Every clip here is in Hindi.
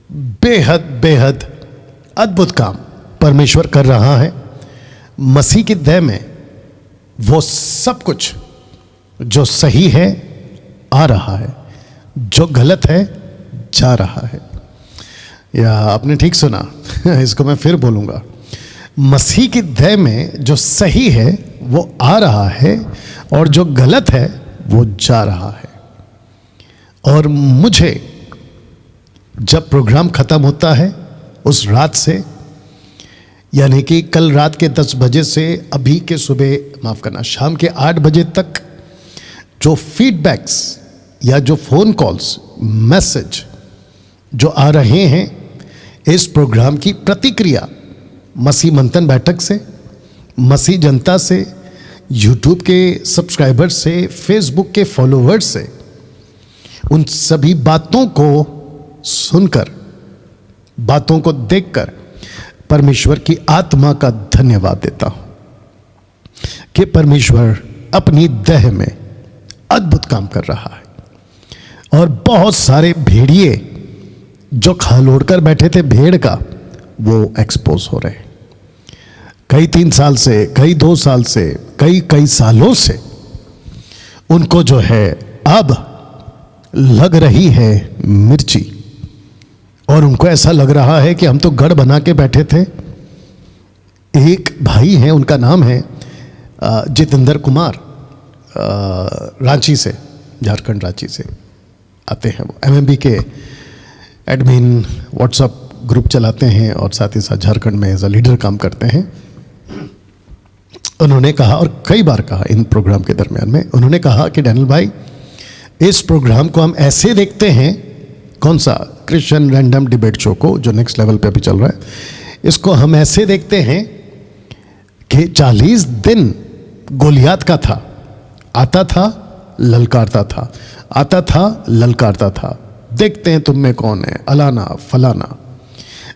बेहद बेहद अद्भुत काम परमेश्वर कर रहा है। मसीह की देह में वो सब कुछ जो सही है आ रहा है, जो गलत है जा रहा है। या आपने ठीक सुना इसको मैं फिर बोलूँगा, मसीह की देह में जो सही है वो आ रहा है और जो गलत है वो जा रहा है। और मुझे जब प्रोग्राम ख़त्म होता है उस रात से, यानी कि कल रात के 10 बजे से अभी के शाम के 8 बजे तक जो फीडबैक्स या जो फ़ोन कॉल्स, मैसेज जो आ रहे हैं इस प्रोग्राम की प्रतिक्रिया मसीह मंथन बैठक से, मसीह जनता से, यूट्यूब के सब्सक्राइबर्स से, फेसबुक के फॉलोवर्स से, उन सभी बातों को सुनकर, बातों को देखकर परमेश्वर की आत्मा का धन्यवाद देता हूं कि परमेश्वर अपनी देह में अद्भुत काम कर रहा है। और बहुत सारे भेड़िए जो खाल ओढ़कर बैठे थे भेड़ का, वो एक्सपोज हो रहे हैं। कई 3 साल से, कई 2 साल से, कई सालों से उनको जो है अब लग रही है मिर्ची, और उनको ऐसा लग रहा है कि हम तो गढ़ बना के बैठे थे। एक भाई हैं, उनका नाम है जितेंद्र कुमार, रांची से, झारखंड रांची से आते हैं। वो एमएमबी के एडमिन व्हाट्सएप ग्रुप चलाते हैं और साथ ही साथ झारखंड में एज अ लीडर काम करते हैं। उन्होंने कहा, और कई बार कहा इन प्रोग्राम के दरमियान में, उन्होंने कहा कि डैनियल भाई इस प्रोग्राम को हम ऐसे देखते हैं, कौन सा, क्रिश्चियन रैंडम डिबेट शो को जो नेक्स्ट लेवल पे अभी चल रहा है, इसको हम ऐसे देखते हैं कि 40 दिन गोलियात का था, आता था ललकारता था, आता था ललकारता था, देखते हैं तुम में कौन है, अलाना फलाना।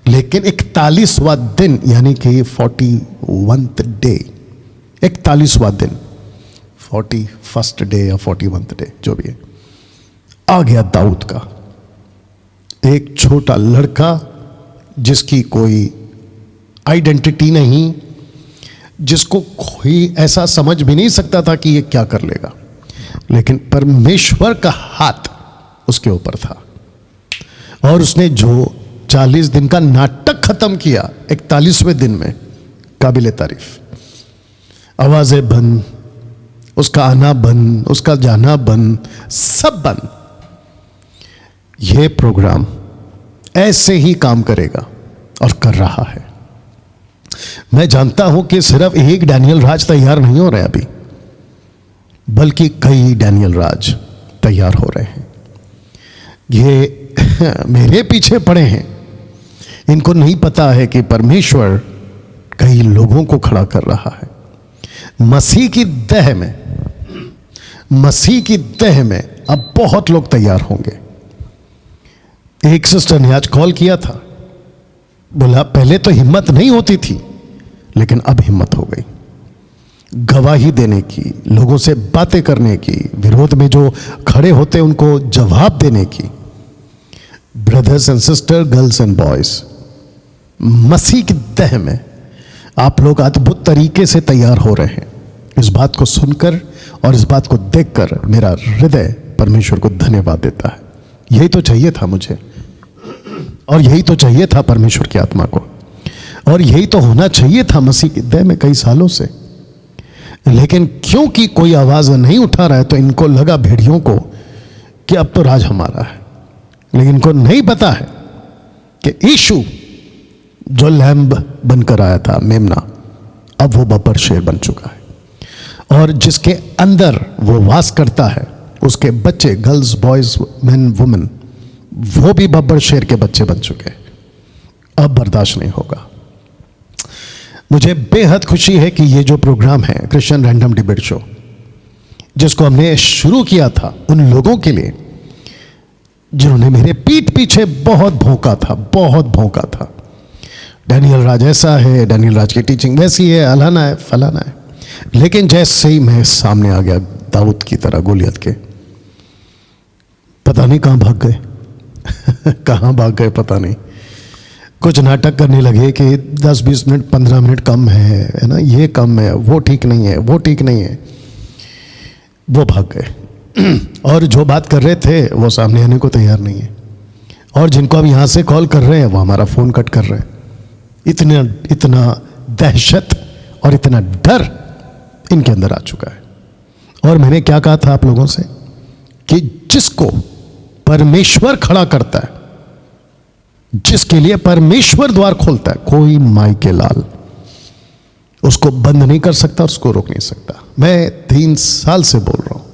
लेकिन 41वां दिन, यानी कि 41th डे, 41वां दिन, 41st डे या 41th डे जो भी है, आ गया दाऊद का। एक छोटा लड़का जिसकी कोई आइडेंटिटी नहीं, जिसको कोई ऐसा समझ भी नहीं सकता था कि ये क्या कर लेगा, लेकिन परमेश्वर का हाथ उसके ऊपर था और उसने जो 40 दिन का नाटक खत्म किया 41वें दिन में, काबिले तारीफ। आवाजें बंद, उसका आना बंद, उसका जाना बंद, सब बंद। यह प्रोग्राम ऐसे ही काम करेगा और कर रहा है। मैं जानता हूं कि सिर्फ एक डैनियल राज तैयार नहीं हो रहे अभी, बल्कि कई डैनियल राज तैयार हो रहे हैं। ये मेरे पीछे पड़े हैं, इनको नहीं पता है कि परमेश्वर कई लोगों को खड़ा कर रहा है। मसीह की देह में, मसीह की देह में अब बहुत लोग तैयार होंगे। एक सिस्टर ने आज कॉल किया था, बोला पहले तो हिम्मत नहीं होती थी, लेकिन अब हिम्मत हो गई गवाही देने की, लोगों से बातें करने की, विरोध में जो खड़े होते उनको जवाब देने की। Brothers and sister, girls and boys, मसीह की देह में आप लोग अद्भुत तरीके से तैयार हो रहे हैं। इस बात को सुनकर और इस बात को देखकर मेरा हृदय परमेश्वर को धन्यवाद देता है। यही तो चाहिए था मुझे, और यही तो चाहिए था परमेश्वर की आत्मा को, और यही तो होना चाहिए था मसीह की देह में कई सालों से। लेकिन क्योंकि कोई आवाज नहीं उठा रहा है, तो इनको लगा, भेड़ियों को, कि अब तो राज हमारा है। लेकिन इनको नहीं पता है कि यीशु जो लैम्ब बनकर आया था, मेमना, अब वो बब्बर शेर बन चुका है, और जिसके अंदर वो वास करता है, उसके बच्चे, गर्ल्स, बॉयज, मैन, वुमेन, वो भी बब्बर शेर के बच्चे बन चुके हैं। अब बर्दाश्त नहीं होगा। मुझे बेहद खुशी है कि ये जो प्रोग्राम है, क्रिश्चियन रैंडम डिबेट शो, जिसको हमने शुरू किया था उन लोगों के लिए जिन्होंने मेरे पीठ पीछे बहुत भौंका था, डैनियल राज ऐसा है, डैनियल राज की टीचिंग वैसी है, अलाना है, फलाना है। लेकिन जैसे ही मैं सामने आ गया दाऊद की तरह गोलियत के, पता नहीं कहां भाग गए। कहाँ भाग गए पता नहीं। कुछ नाटक करने लगे कि 10-20 मिनट 15 मिनट कम है ना, ये कम है, वो ठीक नहीं है, वो ठीक नहीं है, वो भाग गए। और जो बात कर रहे थे वो सामने आने को तैयार नहीं है, और जिनको अब यहाँ से कॉल कर रहे हैं वो हमारा फ़ोन कट कर रहे हैं। इतना दहशत और इतना डर इनके अंदर आ चुका है। और मैंने क्या कहा था आप लोगों से कि जिसको परमेश्वर खड़ा करता है, जिसके लिए परमेश्वर द्वार खोलता है, कोई माई के लाल उसको बंद नहीं कर सकता, उसको रोक नहीं सकता। मैं 3 साल से बोल रहा हूं,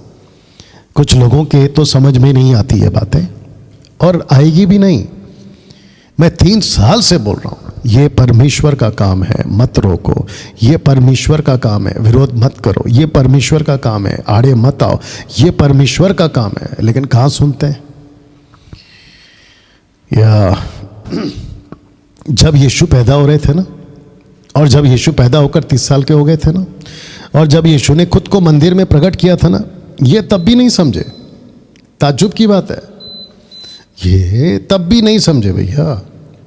कुछ लोगों के तो समझ में नहीं आती ये बातें और आएगी भी नहीं। मैं 3 साल से बोल रहा हूं, ये परमेश्वर का काम है, मत रोको। ये परमेश्वर का काम है, विरोध मत करो। ये परमेश्वर का काम है, आड़े मत आओ। ये परमेश्वर का काम है। लेकिन कहाँ सुनते हैं? या जब यीशु पैदा हो रहे थे ना, और जब यीशु पैदा होकर 30 साल के हो गए थे ना, और जब यीशु ने खुद को मंदिर में प्रकट किया था ना, ये तब भी नहीं समझे। ताज्जुब की बात है, ये तब भी नहीं समझे भैया,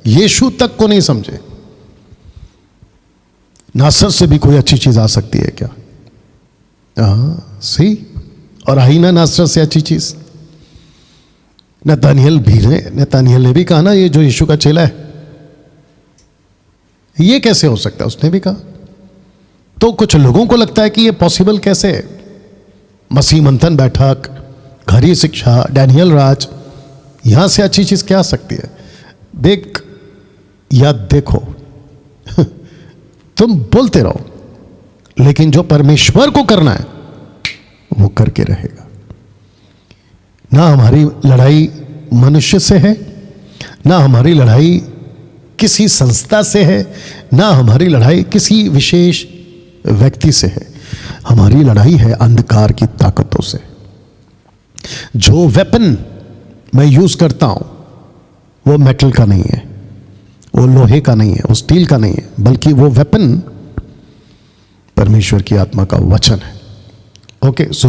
यीशु तक को नहीं समझे। नासरत से भी कोई अच्छी चीज आ सकती है क्या? सही, और आई ना नासरत से अच्छी चीज। नतानियल ने भी कहा ना, ये जो यीशु का चेला है, ये कैसे हो सकता है? उसने भी कहा। तो कुछ लोगों को लगता है कि ये पॉसिबल कैसे है? मसीह मंथन बैठक, घरी शिक्षा, डैनियल राज, यहां से अच्छी चीज क्या आ सकती है? देख या देखो तुम बोलते रहो, लेकिन जो परमेश्वर को करना है वो करके रहेगा। ना हमारी लड़ाई मनुष्य से है, ना हमारी लड़ाई किसी संस्था से है, ना हमारी लड़ाई किसी विशेष व्यक्ति से है। हमारी लड़ाई है अंधकार की ताकतों से। जो वेपन मैं यूज करता हूं वो मेटल का नहीं है, वो लोहे का नहीं है, वो स्टील का नहीं है, बल्कि वो वेपन परमेश्वर की आत्मा का वचन है। ओके, सुन।